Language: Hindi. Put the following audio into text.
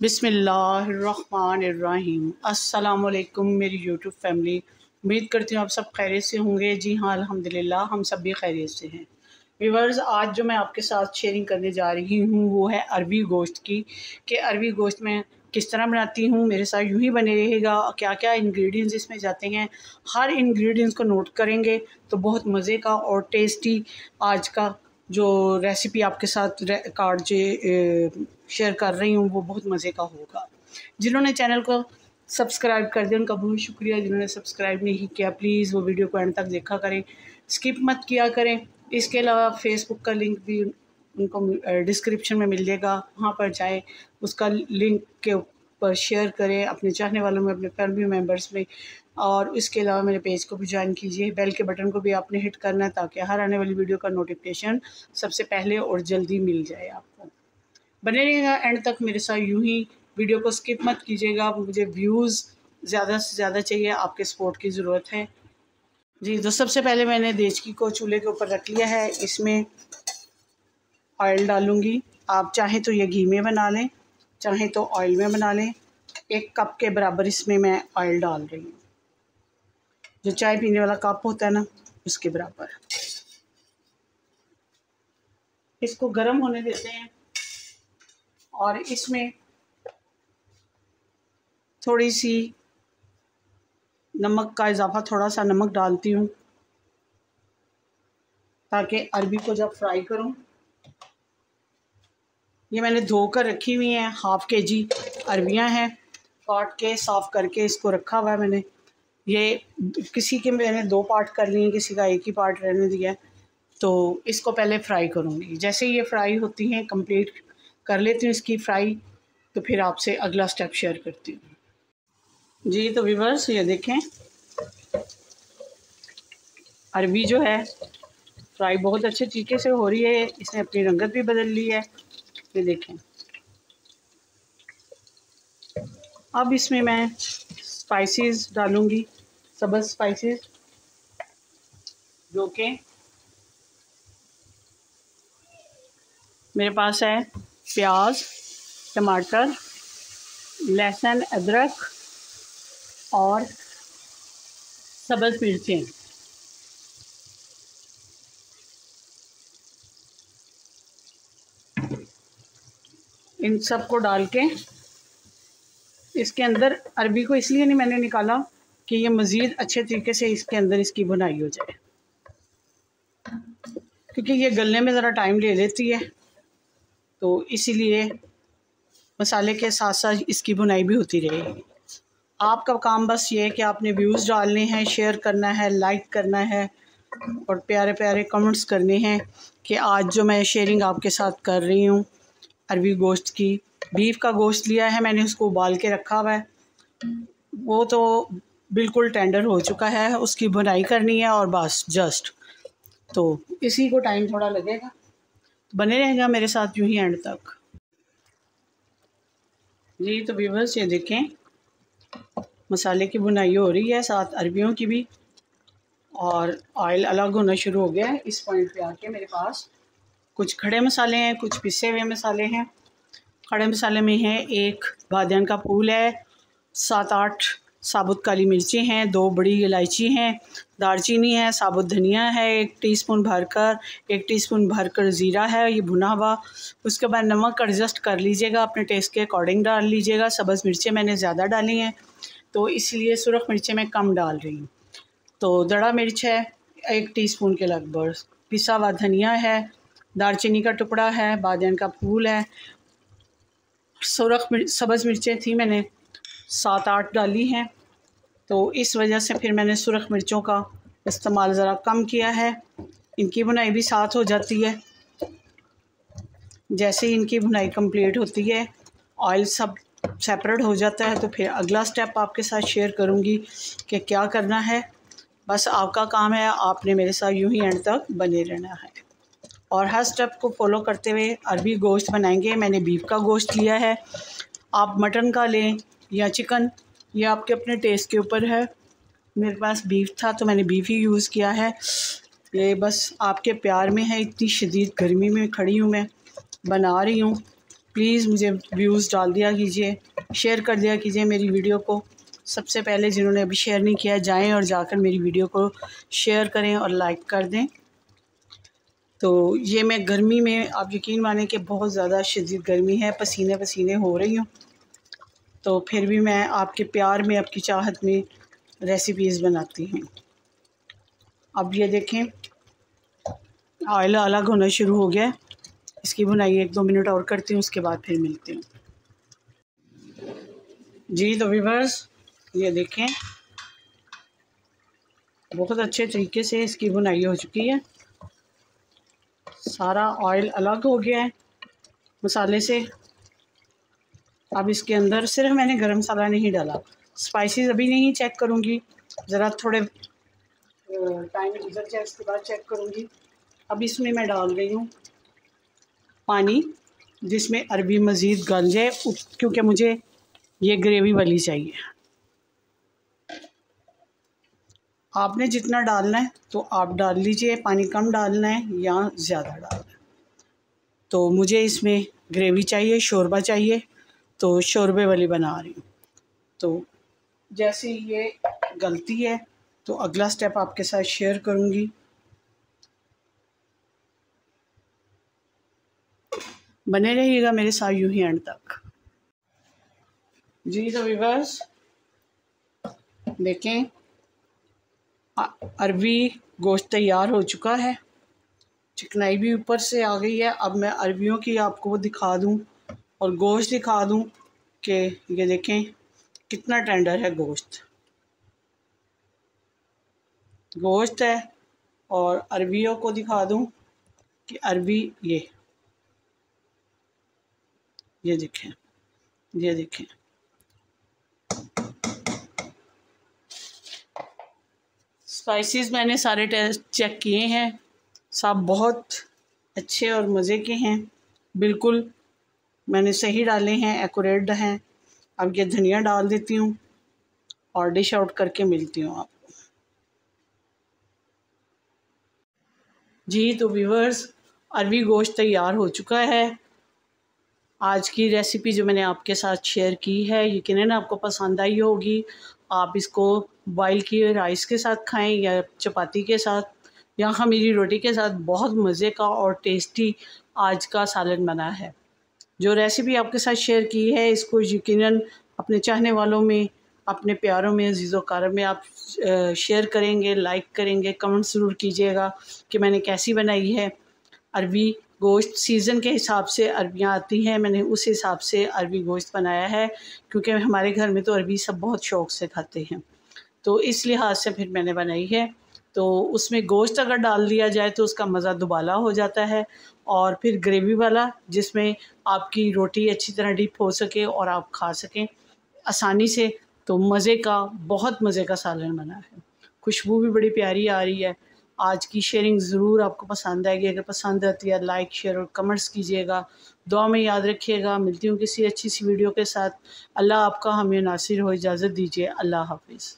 बिस्मिल्लाहिर्रहमानिर्रहीम। अस्सलामुअलैकुम मेरी यूट्यूब फैमिली, उम्मीद करती हूँ आप सब खैरियत से होंगे। जी हाँ, अल्हम्दुलिल्लाह हम सब भी खैरियत से हैं। व्यूअर्स, आज जो मैं आपके साथ शेयरिंग करने जा रही हूँ वो है अरबी गोश्त की, कि अरबी गोश्त में किस तरह बनाती हूँ। मेरे साथ यूँ ही बने रहेगा। क्या क्या इंग्रेडिएंट्स इसमें जाते हैं, हर इंग्रेडिएंट्स को नोट करेंगे तो बहुत मज़े का और टेस्टी आज का जो रेसिपी आपके साथ कार्ड शेयर कर रही हूँ वो बहुत मज़े का होगा। जिन्होंने चैनल को सब्सक्राइब कर दिया उनका बहुत शुक्रिया। जिन्होंने सब्सक्राइब नहीं किया प्लीज़ वो वीडियो को एंड तक देखा करें, स्किप मत किया करें। इसके अलावा फेसबुक का लिंक भी उनको डिस्क्रिप्शन में मिल जाएगा, वहाँ पर जाएँ, उसका लिंक के ऊपर शेयर करें अपने चाहने वालों में, अपने फैमिली मेम्बर्स में। और इसके अलावा मेरे पेज को भी ज्वाइन कीजिए। बेल के बटन को भी आपने हिट करना है ताकि हर आने वाली वीडियो का नोटिफिकेशन सबसे पहले और जल्दी मिल जाए आपको। बने रहिएगा एंड तक मेरे साथ, यूं ही वीडियो को स्किप मत कीजिएगा। मुझे व्यूज़ ज़्यादा से ज़्यादा चाहिए, आपके सपोर्ट की ज़रूरत है जी। तो सबसे पहले मैंने देचकी को चूल्हे के ऊपर रख लिया है। इसमें ऑयल डालूँगी। आप चाहें तो ये घी में बना लें, चाहें तो ऑयल में बना लें। 1 कप के बराबर इसमें मैं ऑयल डाल रही हूँ, जो चाय पीने वाला कप होता है ना, उसके बराबर। इसको गर्म होने देते हैं और इसमें थोड़ी सी नमक का इजाफा, थोड़ा सा नमक डालती हूँ ताकि अरबी को जब फ्राई करूँ। ये मैंने धोकर रखी हुई हैं, हाफ़ केजी अरबियाँ हैं, काट के साफ़ करके इसको रखा हुआ है मैंने। ये किसी के मैंने 2 पार्ट कर लिए हैं, किसी का 1 ही पार्ट रहने दिया है। तो इसको पहले फ्राई करूँगी। जैसे ये फ्राई होती हैं, कंप्लीट कर लेती हूँ इसकी फ्राई, तो फिर आपसे अगला स्टेप शेयर करती हूँ जी। तो व्यूअर्स, ये देखें अरबी जो है फ्राई बहुत अच्छे तरीके से हो रही है। इसने अपनी रंगत भी बदल ली है, ये देखें। अब इसमें मैं स्पाइसेस डालूँगी, सब्ज़ स्पाइसेस, जो कि मेरे पास है प्याज, टमाटर, लहसुन, अदरक और सब्ज़ मिर्चें। इन सब को डाल के इसके अंदर अरबी को इसलिए नहीं मैंने निकाला कि ये मज़ीद अच्छे तरीके से इसके अंदर इसकी बुनाई हो जाए, क्योंकि ये गलने में ज़रा टाइम ले लेती है। तो इसीलिए मसाले के साथ साथ इसकी बुनाई भी होती रहेगी। आपका काम बस ये है कि आपने व्यूज़ डालने हैं, शेयर करना है, लाइक करना है और प्यारे प्यारे कमेंट्स करने हैं कि आज जो मैं शेयरिंग आपके साथ कर रही हूँ अरबी गोश्त की। बीफ का गोश्त लिया है मैंने, उसको उबाल के रखा हुआ है, वो तो बिल्कुल टेंडर हो चुका है। उसकी बुनाई करनी है और बस जस्ट, तो इसी को टाइम थोड़ा लगेगा। बने रहेगा मेरे साथ यूँ ही एंड तक जी। तो व्यूअर्स, ये देखें मसाले की बुनाई हो रही है, साथ अरबियों की भी, और ऑयल अलग होना शुरू हो गया है। इस पॉइंट पे आके मेरे पास कुछ खड़े मसाले हैं, कुछ पिसे हुए मसाले हैं। खड़े मसाले में है 1 बादियान का फूल है, 7-8 साबुत काली मिर्ची हैं, 2 बड़ी इलायची हैं, दालचीनी है, साबुत धनिया है 1 टीस्पून भरकर, 1 टीस्पून भरकर ज़ीरा है ये भुना हुआ। उसके बाद नमक एडजस्ट कर लीजिएगा, अपने टेस्ट के अकॉर्डिंग डाल लीजिएगा। सब्ज़ मिर्चें मैंने ज़्यादा डाली हैं तो इसलिए सुरख मिर्चें मैं कम डाल रही हूँ। तो दड़ा मिर्च है 1 टीस्पून के लगभग, पिसा हुआ धनिया है, दालचीनी का टुकड़ा है, बादियान का फूल है, सब्ज़ मिर्चें थी मैंने 7-8 डाली हैं। तो इस वजह से फिर मैंने सुरख मिर्चों का इस्तेमाल ज़रा कम किया है। इनकी बुनाई भी साथ हो जाती है। जैसे ही इनकी बुनाई कंप्लीट होती है, ऑयल सब सेपरेट हो जाता है, तो फिर अगला स्टेप आपके साथ शेयर करूँगी कि क्या करना है। बस आपका काम है, आपने मेरे साथ यूँ ही एंड तक बने रहना है और हर स्टेप को फॉलो करते हुए अरबी गोश्त बनाएंगे। मैंने बीफ का गोश्त लिया है, आप मटन का लें या चिकन, ये आपके अपने टेस्ट के ऊपर है। मेरे पास बीफ था तो मैंने बीफ ही यूज़ किया है। ये बस आपके प्यार में है, इतनी शदीद गर्मी में खड़ी हूँ मैं, बना रही हूँ प्लीज़ मुझे व्यूज़ डाल दिया कीजिए, शेयर कर दिया कीजिए मेरी वीडियो को। सबसे पहले जिन्होंने अभी शेयर नहीं किया, जाएं और जाकर मेरी वीडियो को शेयर करें और लाइक कर दें। तो ये मैं गर्मी में, आप यकीन मानें कि बहुत ज़्यादा शदीद गर्मी है, पसीने पसीने हो रही हूँ, तो फिर भी मैं आपके प्यार में, आपकी चाहत में रेसिपीज़ बनाती हूँ। अब ये देखें ऑयल अलग होना शुरू हो गया है। इसकी भुनाई 1-2 मिनट और करती हूँ, उसके बाद फिर मिलती हूँ। जी तो व्यूअर्स, ये देखें बहुत अच्छे तरीके से इसकी भुनाई हो चुकी है। सारा ऑयल अलग हो गया है मसाले से। अब इसके अंदर सिर्फ मैंने गरम मसाला नहीं डाला, स्पाइसेस अभी नहीं चेक करूँगी, ज़रा थोड़े टाइम गुजर जाए उसके बाद चेक करूँगी। अब इसमें मैं डाल रही हूँ पानी, जिसमें अरबी मज़ीद गल जाए, क्योंकि मुझे ये ग्रेवी वाली चाहिए। आपने जितना डालना है तो आप डाल लीजिए, पानी कम डालना है या ज़्यादा डालना है। तो मुझे इसमें ग्रेवी चाहिए, शोरबा चाहिए, तो शोरबे वाली बना रही हूँ। तो जैसे ये गलती है तो अगला स्टेप आपके साथ शेयर करूँगी। बने रहिएगा मेरे साथ यूं ही एंड तक। जी तो व्यूअर्स देखें, अरबी गोश्त तैयार हो चुका है, चिकनाई भी ऊपर से आ गई है। अब मैं अरबियों की आपको दिखा दूं और गोश्त दिखा दूं कि ये देखें कितना टेंडर है गोश्त है। और अरबियों को दिखा दूं कि अरबी ये देखें, ये देखें स्पाइसेस मैंने सारे टेस्ट चेक किए हैं, सब बहुत अच्छे और मज़े के हैं, बिल्कुल मैंने सही डाले हैं, एक्यूरेट हैं। अब ये धनिया डाल देती हूँ और डिश आउट करके मिलती हूँ आपको। जी तो व्यूअर्स, अरबी गोश्त तैयार हो चुका है। आज की रेसिपी जो मैंने आपके साथ शेयर की है यकीनन आपको पसंद आई होगी। आप इसको बॉयल किए राइस के साथ खाएं या चपाती के साथ या खमीरी रोटी के साथ। बहुत मज़े का और टेस्टी आज का सालन बना है। जो रेसिपी आपके साथ शेयर की है इसको यकीनन अपने चाहने वालों में, अपने प्यारों में, अज़ीज़ व अक़ारब में आप शेयर करेंगे, लाइक करेंगे, कमेंट ज़रूर कीजिएगा कि मैंने कैसी बनाई है। अरबी गोश्त सीज़न के हिसाब से अरबियाँ आती हैं, मैंने उस हिसाब से अरबी गोश्त बनाया है, क्योंकि हमारे घर में तो अरबी सब बहुत शौक़ से खाते हैं, तो इस लिहाज से फिर मैंने बनाई है। तो उसमें गोश्त अगर डाल दिया जाए तो उसका मज़ा दुबाला हो जाता है, और फिर ग्रेवी वाला जिसमें आपकी रोटी अच्छी तरह डिप हो सके और आप खा सकें आसानी से। तो मज़े का, बहुत मज़े का सालन बना है, खुशबू भी बड़ी प्यारी आ रही है। आज की शेयरिंग ज़रूर आपको पसंद आएगी। अगर पसंद आती है लाइक, शेयर और कमेंट्स कीजिएगा। दुआ में याद रखिएगा। मिलती हूँ किसी अच्छी सी वीडियो के साथ। अल्लाह आपका हमें नासिर हो। इजाज़त दीजिए। अल्लाह हाफ़िज़।